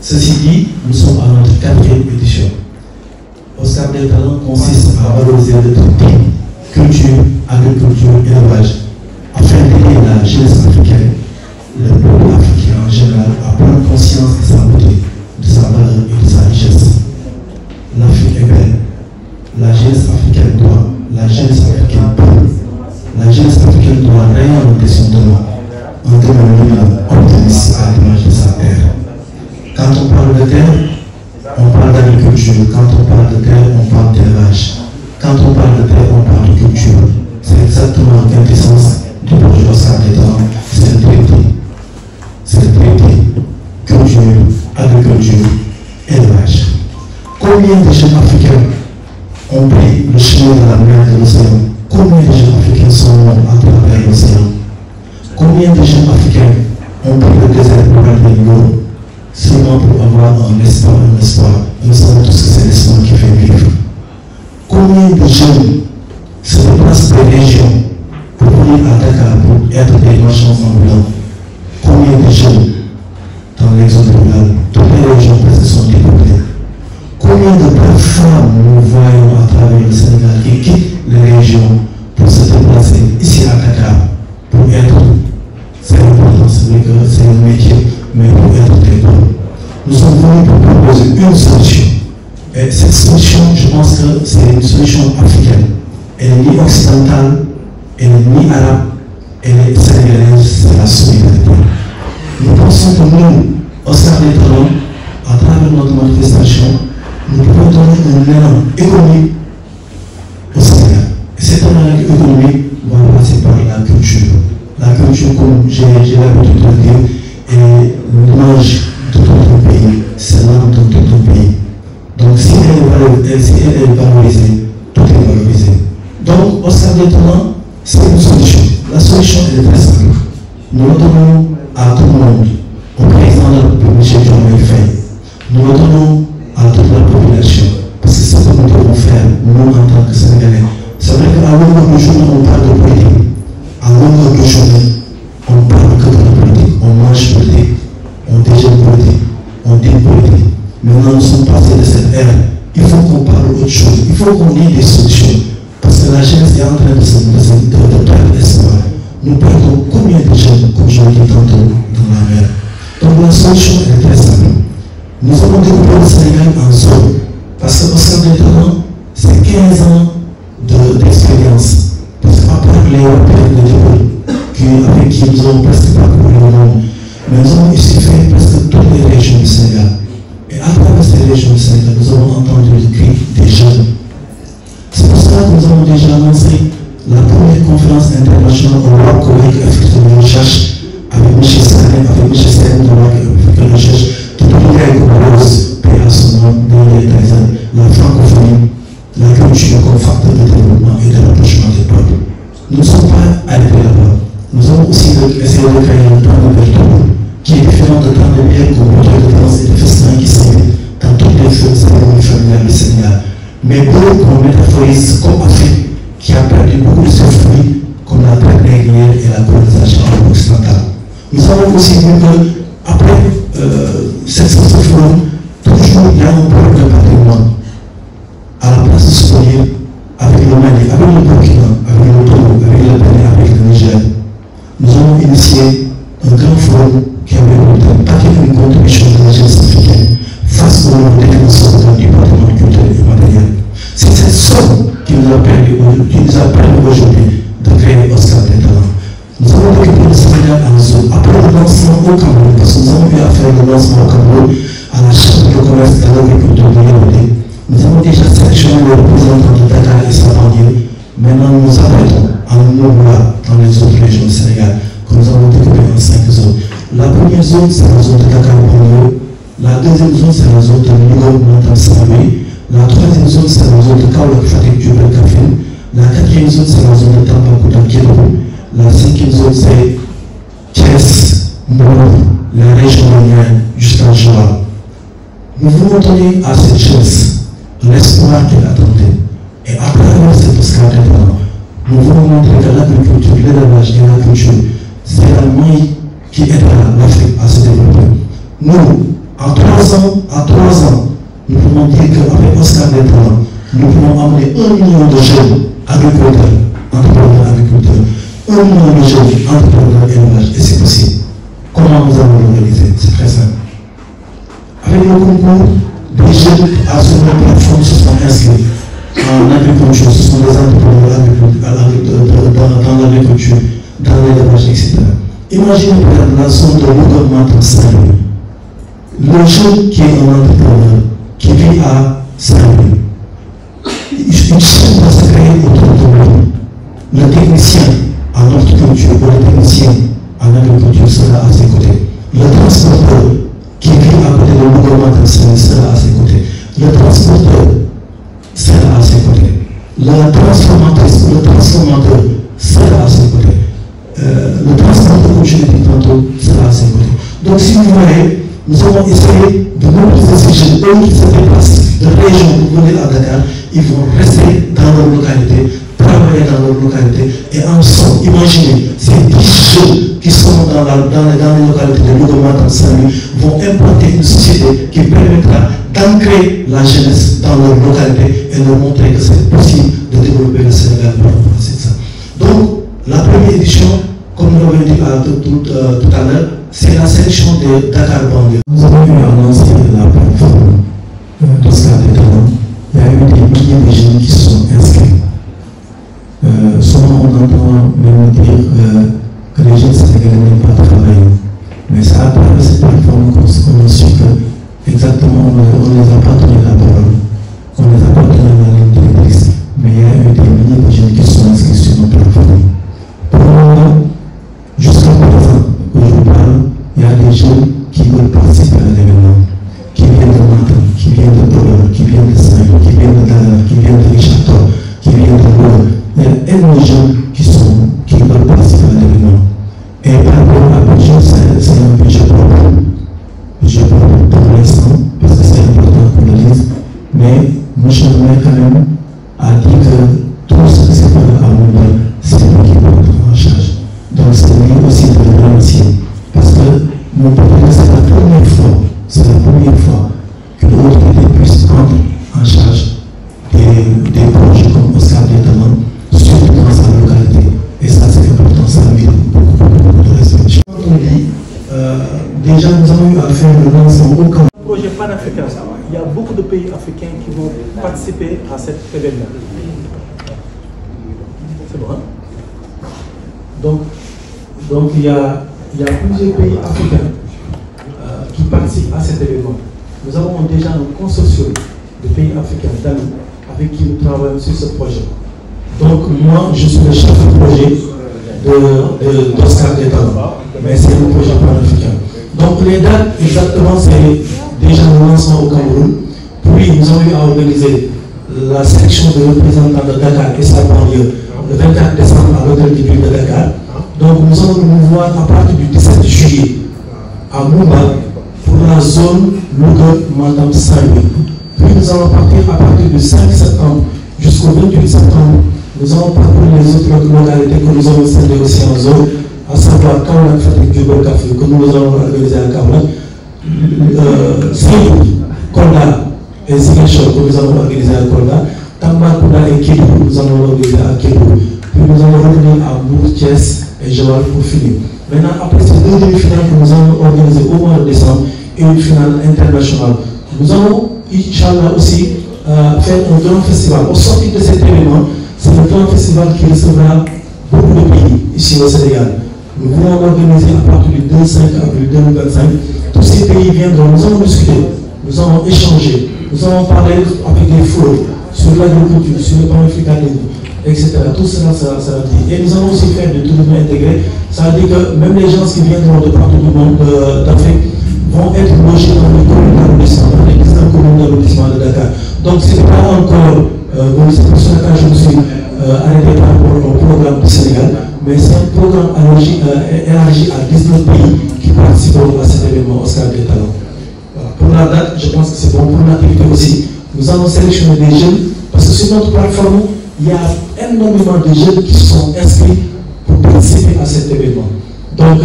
Ceci dit, nous sommes à notre 4e édition. Oscar des Talents consiste à valoriser le thème culture, agriculture, élevage, afin d'aider la jeunesse africaine, le peuple africain en général, à prendre conscience de sa beauté, de sa valeur et de sa richesse. L'Afrique est belle. La jeunesse africaine doit rayonner son demain, un demain optimiste à l'image de sa terre. Quand on parle de terre, on parle d'agriculture. Quand on parle de terre, on parle d'élevage. Quand on parle de terre, on parle de culture. C'est exactement la quintessence du projet Oscar des Talents. C'est le traité. C'est le traité. Culture, agriculture, élevage. Combien de jeunes africains ont pris le chemin de la mer de l'océan? Combien de jeunes africains sont morts à travers l'océan? Combien de jeunes africains ont pris le désert pour aller l'eau seulement pour avoir un espoir, Nous savons tous que c'est l'espoir qui fait vivre. Combien de jeunes se déplacent des régions pour venir à Dakar pour être des marchands ambulants? Combien de jeunes dans l'exode rural, toutes les régions presque sont dépeuplées? Combien de belles femmes nous voyons à travers le Sénégal qui quittent les régions pour se déplacer ici à Dakar pour être, c'est important, c'est vrai que c'est un métier, mais pour être des bonnes. Nous sommes venus pour proposer une solution. Et cette solution, je pense que c'est une solution africaine. Elle n'est ni occidentale, elle n'est ni arabe, elle est sénégalaise, c'est la solidarité. Nous pensons que nous, Oscar des Talents, à travers notre manifestation, nous pouvons donner un élan économique au Sénégal. Et cet élan économique va passer par la culture. La culture, comme j'ai l'habitude de dire, est l'image de notre pays, c'est l'âme de notre pays. Donc si elle est valorisée, tout est valorisé. Donc Oscar des Talents, c'est une solution. La solution est très simple. Nous le donnons à tout le monde, au président de la République, M. Diomaye Faye. Nous le donnons à toute la population. Parce que c'est ce que nous devons faire, nous en tant que Sénégalais. C'est vrai qu'à longueur de journée, on parle de politique. À longueur de journée, on parle que de la politique. On mange politique, on déjeune politique, on dit politique. Maintenant, nous sommes passés de cette ère. Il faut qu'on parle d'autre chose. Il faut qu'on ait des solutions. Parce que la jeunesse est en train de perdre espoir. Nous perdons combien de jeunes, comme je l'ai dit tantôt, dans la mer. Donc la solution est très simple. Nous avons découpé le Sénégal en zone. Parce que Oscar des Talents, c'est 15 ans d'expérience. Parce qu'après les Européens de l'école, avec qui nous avons presque parcouru le monde, mais nous avons ici fait presque toutes les régions du Sénégal. Et à travers ces régions du Sénégal, nous avons entendu le cri des jeunes. C'est pour cela que nous avons déjà lancé la première conférence internationale au Roi Koweït Afrique de Recherche avec M. Sané, avec M. Sané de Roi Afrique de Recherche, tout le monde propose, paix à son nom, dans les Tanzanie, la francophonie, la culture comme facteur de développement et de rapprochement des peuples. Nous ne sommes pas arrêtés là-bas. Nous avons aussi essayé de créer un temps de vertu qui est différent de temps de bière comme de danse et de festins qui s'invitent dans toutes les cérémonies familiales du Sénégal. Mais beaucoup qu'on métaphorise comme Afrique qui a perdu beaucoup de ses fruits comme la traite négrière et la colonisation occidentale. Nous avons aussi vu qu'après ce forum, toujours il y a un problème de patrimoine. À la place de se tenir avec le Mali, avec le Burkina, avec le Togo, avec le Bénin, avec le Niger, nous avons initié un grand forum qui avait pour paquet une contribution de la jeunesse africaine face au nouveau défenseur du patrimoine culturel et matériel. C'est cette somme qui nous a permis aujourd'hui de créer Oscar des Talents. Nous avons récupéré le Sénégal en zone. Après le lancement au Cameroun, parce que nous avons eu à faire le lancement au Cameroun à la Chambre de commerce de l'agriculture de Yaoundé, nous avons déjà sélectionné les représentants de Dakar et sa banlieue. Maintenant, nous nous arrêtons à Moumoula dans les autres régions du Sénégal que nous avons découpé en 5 zones. La première zone, c'est la zone de Dakar banlieue. La deuxième zone, c'est la zone de Lyon, Matam, Saint-Louis. La troisième zone, c'est la zone de Kaolack, Fatick, Diourbel, Kaffrine. La quatrième zone, c'est la zone de Tambacounda, Kédougou. La cinquième zone, c'est Thiès, Mbour, la région de Niayes, jusqu'à Joal. Nous voulons donner à cette jeunesse l'espoir qu'elle attendait. Et à travers cet Oscar des Talents, nous voulons montrer que l'agriculture, l'élevage et la culture, c'est la maille qui aidera l'Afrique à se développer. Nous, À 3 ans, nous pouvons dire qu'avec Oscar des Talents, nous pouvons amener 1 million de jeunes agriculteurs, entrepreneurs agriculteurs, 1 million de jeunes entrepreneurs élevage, et c'est possible. Comment nous allons l'organiser? C'est très simple. Avec le concours, des jeunes à ce plateforme se sont inscrits en agriculture, ce sont des entrepreneurs dans l'agriculture, dans l'élevage, etc. Imaginez la zone de gouvernement en Saint-Louis. Le jeune qui est un entrepreneur, qui vit à Saint-Louis, une chaîne va se créer autour de lui. Le technicien en horticulture ou le technicien en agriculture sera à ses côtés. Le transporteur qui vit à côté de gouvernement de Saint-Louis sera à ses côtés. Le transporteur sera à ses côtés. Le transformateur sera à ses côtés. Le transporteur, comme je l'ai dit tantôt, sera à ses côtés. Donc, si vous voyez, nous avons essayé de mobiliser ces jeunes, eux qui se déplacent de région pour venir à Dakar, ils vont rester dans leur localité, travailler dans leur localité, et ensemble, imaginez, ces 10 jeunes qui sont dans les localités de Louga, dans Saint-Louis, vont implanter une société qui permettra d'ancrer la jeunesse dans leur localité et leur montrer que c'est possible de développer le Sénégal par rapport à ça. Donc, la première édition, comme nous l'avons dit tout à l'heure, c'est la sélection de Dakar Banlieue. Nous avons eu à lancer la plateforme d'Oscar des Talents. Il y a eu des milliers de jeunes qui se sont inscrits. Souvent on entend même dire que les jeunes sénégalais n'aiment pas travailler. Mais c'est à travers cette plateforme qu'on a su que exactement on ne les a pas donné la parole. On ne les a pas donné la ligne directrice. Mais il y a eu des milliers de jeunes qui se sont inscrits sur nos plateformes. Pour le moment, jusqu'à présent, où je vous parle, il y a des jeunes qui veulent participer à l'événement, qui viennent de Matam, qui viennent de Podor, qui viennent de Saint-Louis, qui viennent de Dakar, qui viennent de Richard-Toll, qui viennent de Louga. Il y a énormément de jeunes qui veulent participer à l'événement. Et par rapport à budget, c'est un budget propre. Budget propre pour l'instant, parce que c'est important qu'on le dise. Mais M. le maire, quand même, a dit que tout ce qui se fait à Mumbai, c'est lui qui prend en charge. Donc c'est lui aussi de le remercier. Parce que mon peuple, c'est la première fois que l'autorité puisse prendre en charge des projets comme Oscar des Talents, surtout dans sa localité. Et ça, c'est important, ça mérite beaucoup de respect. Déjà, nous avons eu à faire le lancement au camp. Projet panafricain, il y a beaucoup de pays africains qui vont participer à cet événement. C'est bon, hein? Donc il y a plusieurs pays africains qui participent à cet événement. Nous avons déjà un consortium de pays africains d'amis avec qui nous travaillons sur ce projet. Donc moi, je suis le chef de projet d'Oscar des Talents, mais c'est un projet panafricain. Donc les dates exactement, c'est déjà le lancement au Cameroun. Puis nous avons eu à organiser la sélection de représentants de Dakar et sa banlieue le 24 décembre à l'hôtel de ville de Dakar. Donc nous allons nous voir à partir du 17 juillet à Mumbai pour la zone Louga-Matam-Saint-Louis. Puis nous allons partir à partir du 5 septembre jusqu'au 28 septembre. Nous allons parcourir les autres localités que nous avons scindées aussi en zone, à savoir Kaolack, Fatick, Diourbel, Kaffrine, que nous allons organiser à Kaolack, Sédhiou, Kolda et Ziguinchor, que nous allons organiser à Kolda, Tambacounda et Kédougou, nous allons organiser à Kédougou. Puis nous allons revenir à Mbour, Thiès et Joal pour finir. Maintenant, après ces 2 demi-finales que nous allons organiser au mois de décembre et une finale internationale, nous allons, Inch'Allah, aussi faire un grand festival. Au sortir de cet événement, c'est un grand festival qui recevra beaucoup de pays ici au Sénégal. Nous voulons l'organiser à partir du 2-5 avril 2025. Tous ces pays viendront, nous allons discuter, nous allons échanger, nous allons parler avec des forums sur l'agriculture, sur le panafricanisme, etc. Tout cela sera dit. Et nous allons aussi faire du tourisme intégré. Ça veut dire que même les gens qui viendront de partout du monde, d'Afrique, vont être logés dans les communes d'arrondissement, dans les 19 communes d'arrondissement de Dakar. Donc ce n'est pas encore, c'est pour cela que je me suis arrêté par rapport au programme du Sénégal, mais c'est un programme élargi à 19 pays qui participeront à cet événement Oscar des Talents. Voilà. Pour la date, je pense que c'est bon. Pour l'activité aussi, nous allons sélectionner des jeunes, parce que sur notre plateforme, il y a énormément de jeunes qui sont inscrits pour participer à cet événement. Donc,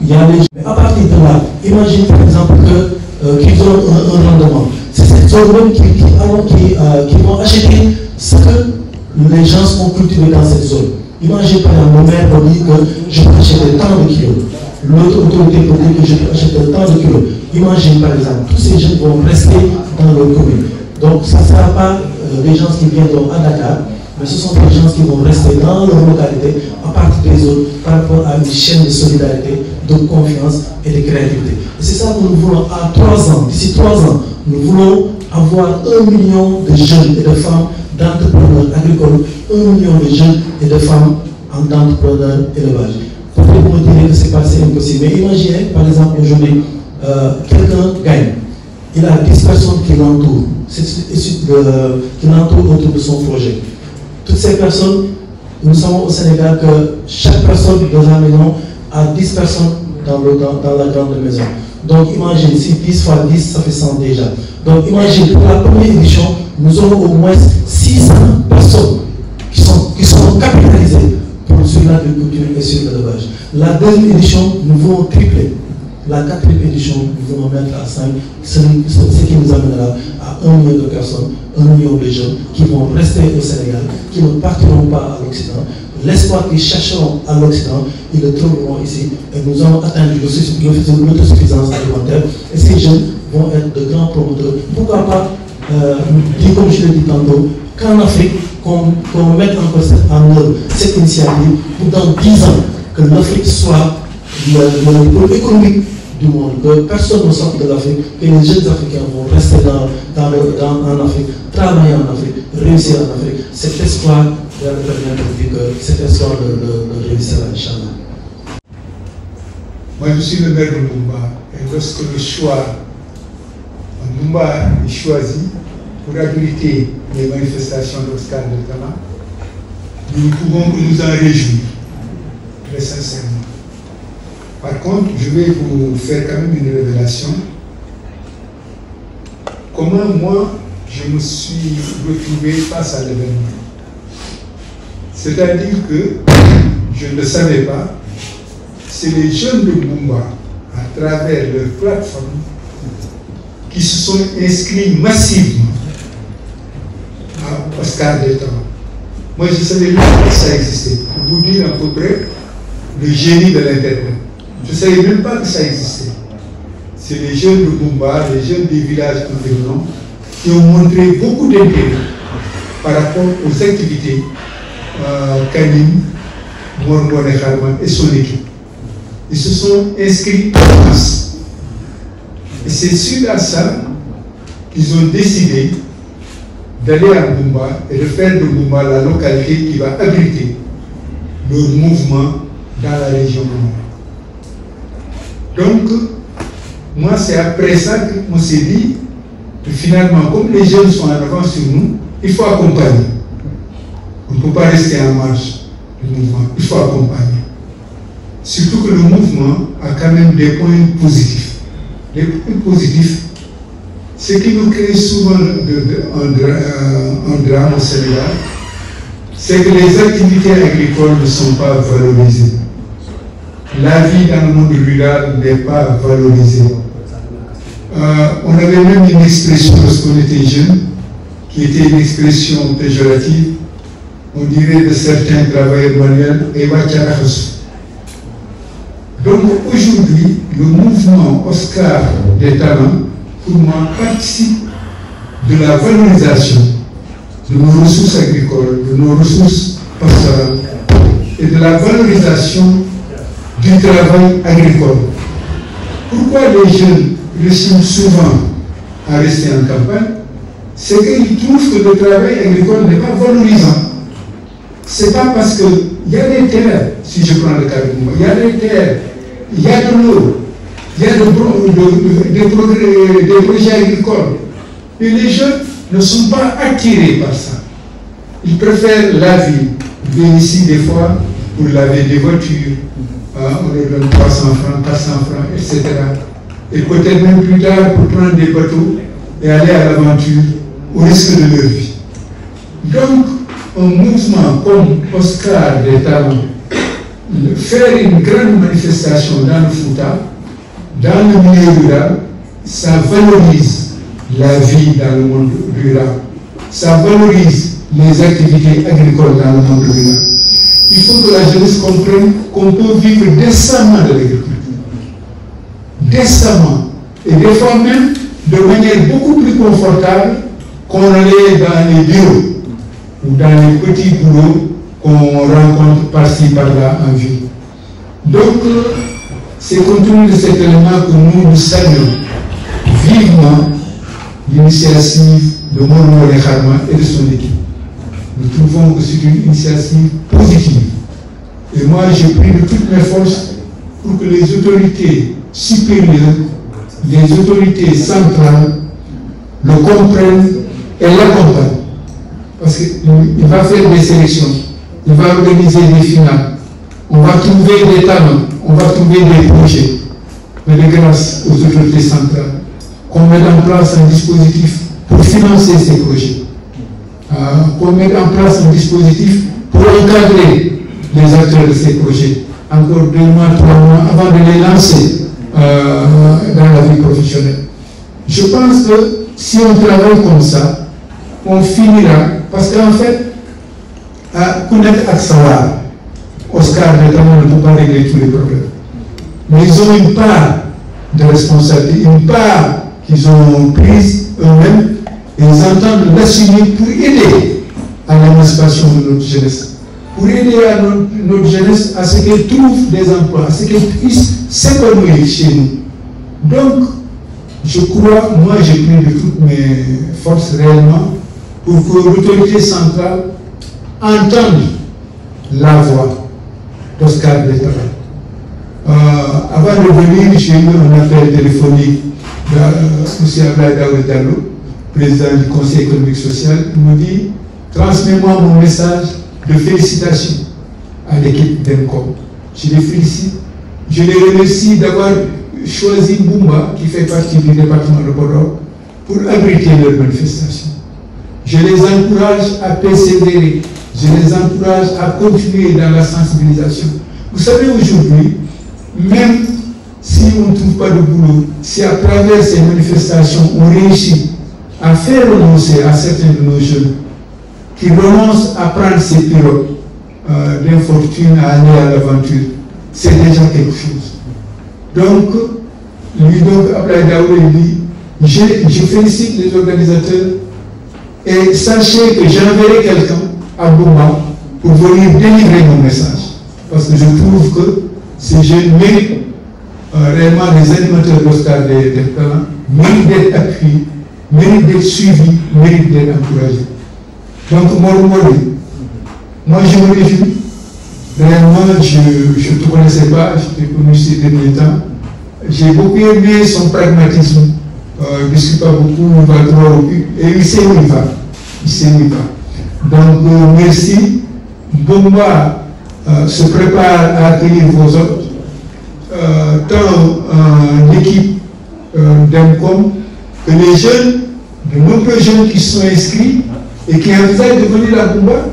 il y a les jeunes. Mais à partir de là, imaginez par exemple que qui donnent un rendement. C'est cette zone même qui vont acheter ce que les gens ont cultivé dans cette zone. Imaginez par exemple, mon maire me dit que je peux acheter tant de kilos. L'autre autorité peut dire que je peux acheter tant de kilos. Imaginez par exemple, tous ces gens vont rester dans leur commune. Donc ça ne sera pas des gens qui viendront à Dakar, mais ce sont des gens qui vont rester dans leur localité à partir des autres par rapport à une chaîne de solidarité, de confiance et de créativité. Et c'est ça que nous voulons à 3 ans. D'ici 3 ans, nous voulons avoir 1 million de jeunes et de femmes d'entrepreneurs agricoles, 1 million de jeunes et de femmes d'entrepreneurs élevage. Peut-être vous me direz que c'est passé impossible, mais imaginez par exemple aujourd'hui, quelqu'un gagne. Il a 10 personnes qui l'entourent, qui l'entourent autour de son projet. Toutes ces personnes, nous savons au Sénégal que chaque personne dans la maison a 10 personnes dans la grande maison. Donc imagine, si 10 fois 10, ça fait 100 déjà. Donc imagine, pour la première édition, nous aurons au moins 600 personnes qui sont capitalisées sur l'agriculture et sur l'élevage. La deuxième édition, nous voulons tripler. La 4e édition, nous voulons mettre à 5, ce qui nous amènera à 1 million de personnes, 1 million de jeunes qui vont rester au Sénégal, qui ne partiront pas à l'Occident. L'espoir qu'ils chercheront à l'Occident, ils le trouveront ici. Et nous allons atteindre l'autosuffisance alimentaire. Et ces jeunes vont être de grands promoteurs. Pourquoi pas, comme je l'ai dit tantôt, qu'en Afrique, qu'on mette en œuvre cette initiative pour dans 10 ans, que l'Afrique soit le pôle économique du monde, que personne ne sorte de l'Afrique, que les jeunes Africains vont rester en Afrique, travailler en Afrique, réussir en Afrique. Cet espoir de la politique, cet espoir de réussir à Inch'Allah. Moi, je suis le maire de Mbumba, et lorsque le choix de Mbumba est choisi pour abriter les manifestations d'Oscar de Tama, nous ne pouvons que nous en réjouir, très sincèrement. Par contre, je vais vous faire quand même une révélation. Comment moi, je me suis retrouvé face à l'événement. C'est-à-dire que je ne le savais pas, c'est les jeunes de Mbumba, à travers leur plateforme, qui se sont inscrits massivement à Oscar de Tama. Moi, je ne savais même pas que ça existait. Pour vous dire à peu près le génie de l'Internet. Je ne savais même pas que ça existait. C'est les jeunes de Mbumba, les jeunes des villages environnants, qui ont montré beaucoup d'intérêt par rapport aux activités Kanim, Mormon et Kharman et son équipe. Ils se sont inscrits en masse. Et c'est suite à ça qu'ils ont décidé d'aller à Mbumba et de faire de Mbumba la localité qui va abriter leur mouvement dans la région nord. Donc, moi, c'est après ça qu'on s'est dit que finalement, comme les jeunes sont en avance sur nous, il faut accompagner. On ne peut pas rester en marche du mouvement, il faut accompagner. Surtout que le mouvement a quand même des points positifs. Les points positifs, ce qui nous crée souvent un drame au Sénégal, c'est que les activités agricoles ne sont pas valorisées. La vie dans le monde rural n'est pas valorisée. On avait même une expression lorsqu'on était jeune, qui était une expression péjorative. On dirait de certains travailleurs manuels, Ewa Tcharakhas. Donc aujourd'hui, le mouvement Oscar des talents, pour moi, participe de la valorisation de nos ressources agricoles, de nos ressources pastorales et de la valorisation du travail agricole. Pourquoi les jeunes réussissent souvent à rester en campagne? C'est qu'ils trouvent que le travail agricole n'est pas valorisant. Ce n'est pas parce qu'il y a des terres, si je prends le cas de moi, il y a des terres, il y a de l'eau, il y a des projets agricoles. Et les jeunes ne sont pas attirés par ça. Ils préfèrent la ville. Ils viennent ici des fois pour laver des voitures. On leur donne 300 francs, 400 francs, etc. Et peut-être même plus tard pour prendre des bateaux et aller à l'aventure au risque de leur vie. Donc, un mouvement comme Oscar des talents, faire une grande manifestation dans le Fouta, dans le milieu rural, ça valorise la vie dans le monde rural, ça valorise les activités agricoles dans le monde rural. Il faut que la jeunesse comprenne qu'on peut vivre décemment de l'agriculture. Décemment. Et des fois même de manière beaucoup plus confortable qu'on l'est dans les bureaux ou dans les petits boulots qu'on rencontre par-ci, par-là en ville. Donc, c'est compte tenu de cet élément que nous saluons vivement l'initiative de Mor Kharma et de son équipe. Nous trouvons que c'est une initiative positive. Et moi, j'ai pris de toutes mes forces pour que les autorités supérieures, les autorités centrales le comprennent et l'accompagnent. Parce qu'il va faire des sélections, il va organiser des finales, on va trouver des talents, on va trouver des projets. Mais de grâce aux autorités centrales, qu'on mette en place un dispositif pour financer ces projets, qu'on mette en place un dispositif pour encadrer les acteurs de ces projets, encore 2 mois, 3 mois avant de les lancer dans la vie professionnelle. Je pense que si on travaille comme ça, on finira, parce qu'en fait, à connaître Aksawar, Oscar notamment ne peut pas régler tous les problèmes. Mais ils ont une part de responsabilité, une part qu'ils ont prise eux-mêmes, et ils entendent l'assumer pour aider à l'émancipation de notre jeunesse, pour aider à notre jeunesse à ce qu'elle trouve des emplois, à ce qu'elle puisse s'épanouir chez nous. Donc, je crois, moi j'ai pris de toutes mes forces réellement pour que l'autorité centrale entende la voix d'Oscar Bettara. Avant de venir, j'ai eu un appel téléphonique de M. Ablaye Daouda Diallo, président du Conseil économique social. Il me dit, transmets-moi mon message de félicitations à l'équipe d'ENCOM. Je les félicite, je les remercie d'avoir choisi Boumba, qui fait partie du département de Podor, pour abriter leur manifestation. Je les encourage à persévérer, je les encourage à continuer dans la sensibilisation. Vous savez, aujourd'hui, même si on ne trouve pas de boulot, si à travers ces manifestations on réussit à faire renoncer à certains de nos jeunes qui renoncent à prendre ces pirogues d'infortune, à aller à l'aventure, c'est déjà quelque chose. Donc, Ablaye Daouda dit, je félicite les organisateurs et sachez que j'enverrai quelqu'un à Boumba pour venir délivrer mon message. Parce que je trouve que ces jeunes méritent réellement les animateurs d'Oscar des talents, méritent d'être appuyés, méritent d'être suivis, méritent d'être encouragés. Donc, moi je me réjouis. Réellement, je ne te connaissais pas, je t'ai connu ces derniers temps. J'ai beaucoup aimé son pragmatisme. Il ne discute pas beaucoup, il va droit au but. Et il sait où il va. Il sait où il va. Donc, merci. Boumba se prépare à accueillir vos hôtes. Tant l'équipe d'ENCOM que les jeunes, de nombreux jeunes qui sont inscrits et qui envisagent de venir à Boumba,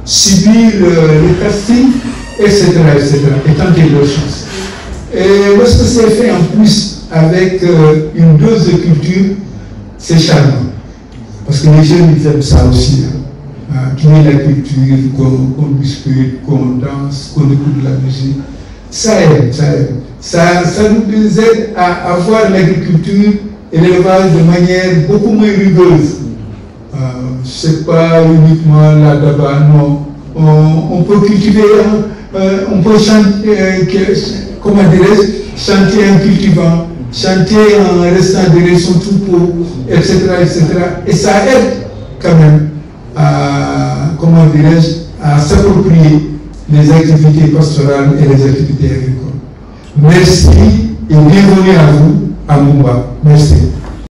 subir le casting, etc., et tenter leur chance. Et lorsque c'est fait en plus avec une dose de culture, c'est charmant. Parce que les jeunes, ils aiment ça aussi. Qu'il y ait la culture, qu'on discute, qu'on danse, qu'on écoute de la musique. Ça aide, ça aide. Ça nous aide à voir l'agriculture et l'élevage de manière beaucoup moins rigoureuse. Ce n'est pas uniquement la daba, non. On peut cultiver, on peut chanter, comment dirais-je, chanter en cultivant, chanter en restant derrière son troupeau, etc., etc. Et ça aide quand même à, comment dirais-je, à s'approprier les activités pastorales et les activités agricoles. Merci et bienvenue à vous, à Boumba. Merci.